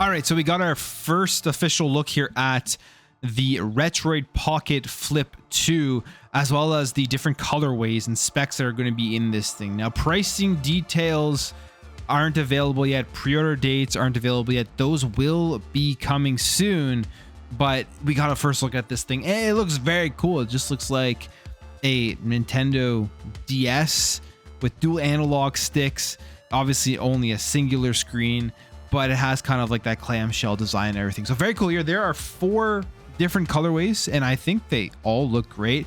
All right, so we got our first official look here at the Retroid Pocket Flip 2, as well as the different colorways and specs that are going to be in this thing. Now, pricing details aren't available yet. Pre-order dates aren't available yet. Those will be coming soon, but we got a first look at this thing. And it looks very cool. It just looks like a Nintendo DS with dual analog sticks. Obviously, only a singular screen, but it has kind of like that clamshell design and everything. So very cool here. There are 4 different colorways, and I think they all look great.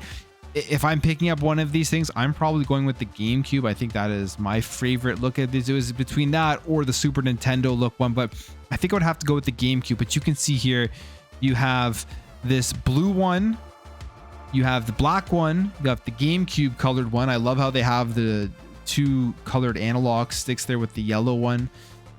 If I'm picking up one of these things, I'm probably going with the GameCube. I think that is my favorite look at this. It was between that or the Super Nintendo look one, but I think I would have to go with the GameCube. But you can see here, you have this blue one, you have the black one, you have the GameCube colored one. I love how they have the 2 colored analog sticks there with the yellow one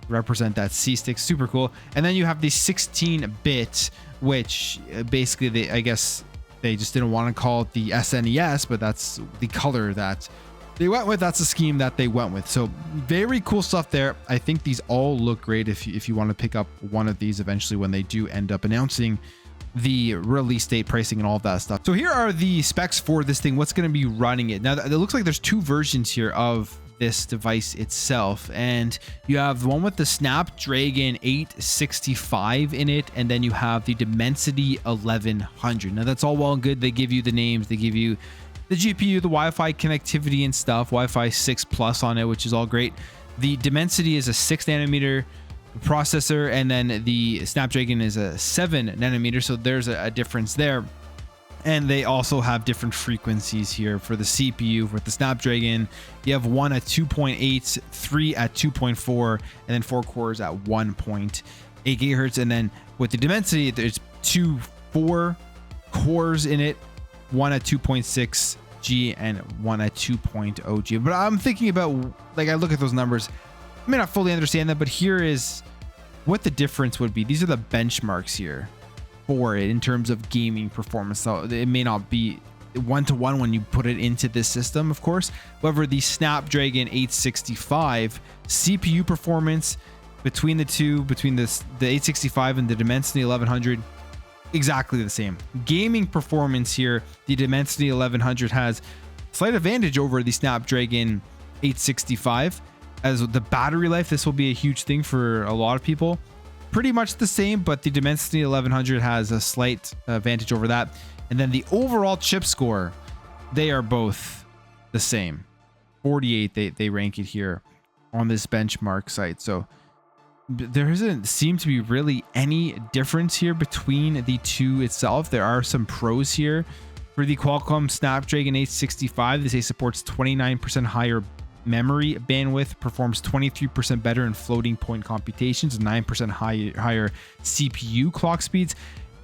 represent that C stick. Super cool. And then you have the 16-bit, which basically I guess they just didn't want to call it the SNES, but that's the color that they went with. That's the scheme that they went with. So very cool stuff there. I think these all look great if you want to pick up one of these eventually when they do end up announcing the release date, pricing, and all of that stuff. So here are the specs for this thing. What's going to be running it. Now, it looks like there's 2 versions here of this device itself, and you have the one with the Snapdragon 865 in it, and then you have the Dimensity 1100. Now that's all well and good. They give you the names, they give you the GPU, the Wi-Fi connectivity and stuff, Wi-Fi 6 Plus on it, which is all great. The Dimensity is a 6nm processor, and then the Snapdragon is a 7nm, so there's a difference there. And they also have different frequencies here for the CPU. With the Snapdragon, you have 1 at 2.8, 3 at 2.4, and then 4 cores at 1.8 gigahertz. And then with the Dimensity, there's 2 4 cores in it, 1 at 2.6 G and 1 at 2.0 G. But I'm thinking about, like, I look at those numbers, I may not fully understand that, but here is what the difference would be. These are the benchmarks here for it in terms of gaming performance. So it may not be 1-to-1 when you put it into this system, of course. However, the Snapdragon 865 CPU performance between the two, between the 865 and the Dimensity 1100, exactly the same. Gaming performance here, the Dimensity 1100 has slight advantage over the Snapdragon 865. As the battery life, this will be a huge thing for a lot of people. Pretty much the same, but the Dimensity 1100 has a slight advantage over that. And then the overall chip score, they are both the same. 48, they rank it here on this benchmark site. So there doesn't seem to be really any difference here between the two itself. There are some pros here. For the Qualcomm Snapdragon 865, they say supports 29% higher memory bandwidth, performs 23% better in floating point computations, 9% higher CPU clock speeds,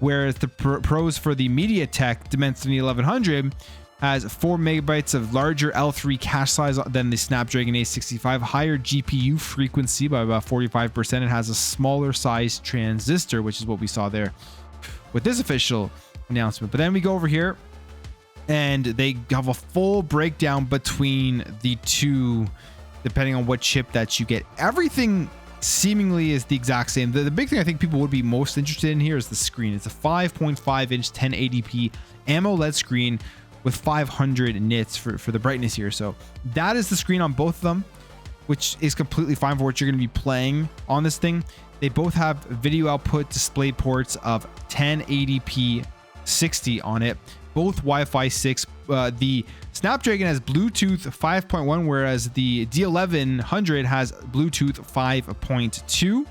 whereas the pros for the MediaTek Dimensity 1100 has 4 megabytes of larger L3 cache size than the Snapdragon 865, higher GPU frequency by about 45%. It has a smaller size transistor, which is what we saw there with this official announcement. But then we go over here, and they have a full breakdown between the two, depending on what chip that you get. Everything seemingly is the exact same. The big thing I think people would be most interested in here is the screen. It's a 5.5 inch 1080p AMOLED screen with 500 nits for the brightness here. So that is the screen on both of them, which is completely fine for what you're going to be playing on this thing. They both have video output display ports of 1080p 60 on it. Both Wi-Fi 6. The Snapdragon has Bluetooth 5.1, whereas the D1100 has Bluetooth 5.2.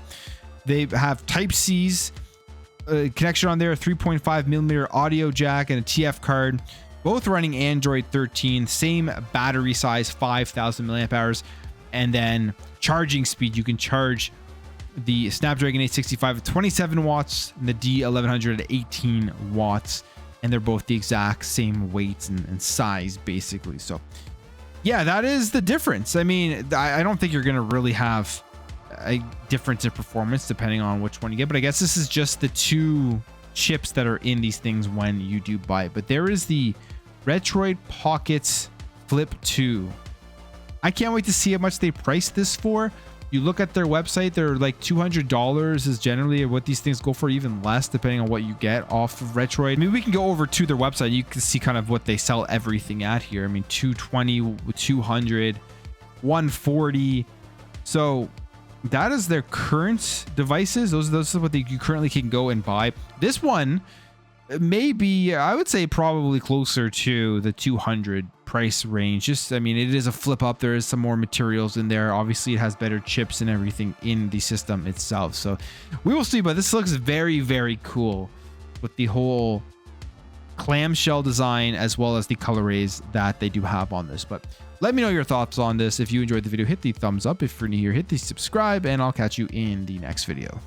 They have Type-C's connection on there, 3.5 millimeter audio jack, and a TF card. Both running Android 13, same battery size, 5,000 milliamp hours, and then charging speed. You can charge the Snapdragon 865 at 27 watts and the D1100 at 18 watts. And they're both the exact same weights and size, basically. So yeah, that is the difference. I mean, I don't think you're going to really have a difference in performance depending on which one you get, but I guess this is just the 2 chips that are in these things when you do buy it. But there is the Retroid Pocket Flip 2. I can't wait to see how much they price this for. You look at their website, they're like $200 is generally what these things go for, even less depending on what you get off of Retroid. Maybe we can go over to their website. You can see kind of what they sell everything at here. I mean, 220, 200, 140. So that is their current devices. Those are what you currently can go and buy. This one may be, I would say, probably closer to the 200 price range. Just, I mean, it is a flip up. There is some more materials in there. Obviously, it has better chips and everything in the system itself. So we will see, but this looks very, very cool with the whole clamshell design as well as the colorways that they do have on this. But let me know your thoughts on this. If you enjoyed the video, hit the thumbs up. If you're new here, hit the subscribe, and I'll catch you in the next video.